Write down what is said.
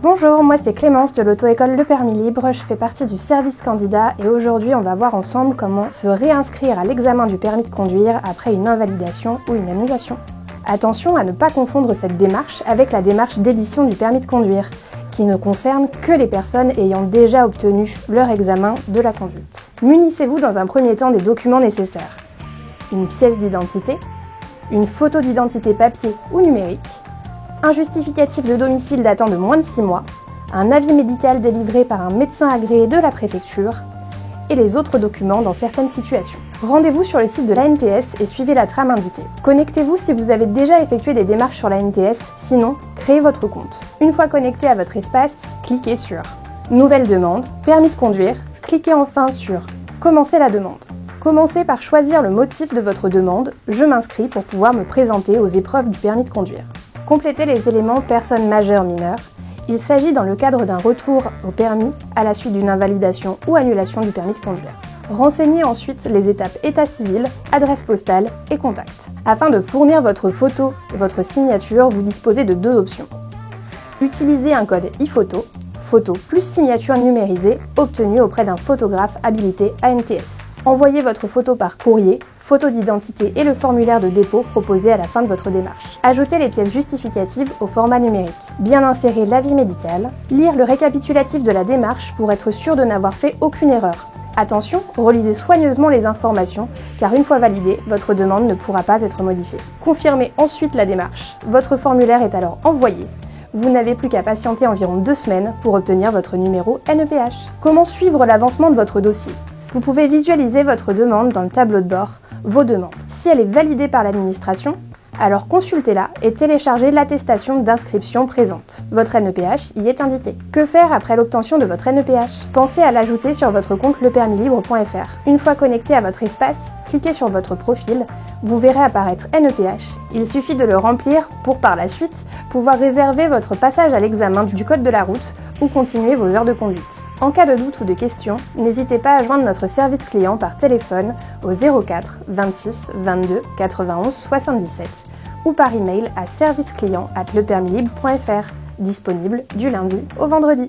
Bonjour, moi c'est Clémence de l'auto-école Le Permis Libre, je fais partie du service candidat et aujourd'hui on va voir ensemble comment se réinscrire à l'examen du permis de conduire après une invalidation ou une annulation. Attention à ne pas confondre cette démarche avec la démarche d'édition du permis de conduire, qui ne concerne que les personnes ayant déjà obtenu leur examen de la conduite. Munissez-vous dans un premier temps des documents nécessaires. Une pièce d'identité, une photo d'identité papier ou numérique, un justificatif de domicile datant de moins de 6 mois, un avis médical délivré par un médecin agréé de la préfecture et les autres documents dans certaines situations. Rendez-vous sur le site de l'ANTS et suivez la trame indiquée. Connectez-vous si vous avez déjà effectué des démarches sur l'ANTS, sinon créez votre compte. Une fois connecté à votre espace, cliquez sur Nouvelle demande, permis de conduire, cliquez enfin sur Commencer la demande. Commencez par choisir le motif de votre demande, je m'inscris pour pouvoir me présenter aux épreuves du permis de conduire. Complétez les éléments personnes majeures mineures. Il s'agit dans le cadre d'un retour au permis à la suite d'une invalidation ou annulation du permis de conduire. Renseignez ensuite les étapes état civil, adresse postale et contact. Afin de fournir votre photo et votre signature, vous disposez de deux options. Utilisez un code e-photo, photo plus signature numérisée obtenue auprès d'un photographe habilité ANTS. Envoyez votre photo par courrier, photo d'identité et le formulaire de dépôt proposé à la fin de votre démarche. Ajoutez les pièces justificatives au format numérique. Bien insérer l'avis médical. Lire le récapitulatif de la démarche pour être sûr de n'avoir fait aucune erreur. Attention, relisez soigneusement les informations car une fois validée, votre demande ne pourra pas être modifiée. Confirmez ensuite la démarche. Votre formulaire est alors envoyé. Vous n'avez plus qu'à patienter environ 2 semaines pour obtenir votre numéro NEPH. Comment suivre l'avancement de votre dossier ? Vous pouvez visualiser votre demande dans le tableau de bord, vos demandes. Si elle est validée par l'administration, alors consultez-la et téléchargez l'attestation d'inscription présente. Votre NEPH y est indiqué. Que faire après l'obtention de votre NEPH ? Pensez à l'ajouter sur votre compte lepermislibre.fr. Une fois connecté à votre espace, cliquez sur votre profil, vous verrez apparaître NEPH. Il suffit de le remplir pour par la suite pouvoir réserver votre passage à l'examen du code de la route ou continuer vos heures de conduite. En cas de doute ou de question, n'hésitez pas à joindre notre service client par téléphone au 04 26 22 91 77 ou par email à serviceclient@lepermislibre.fr, disponible du lundi au vendredi.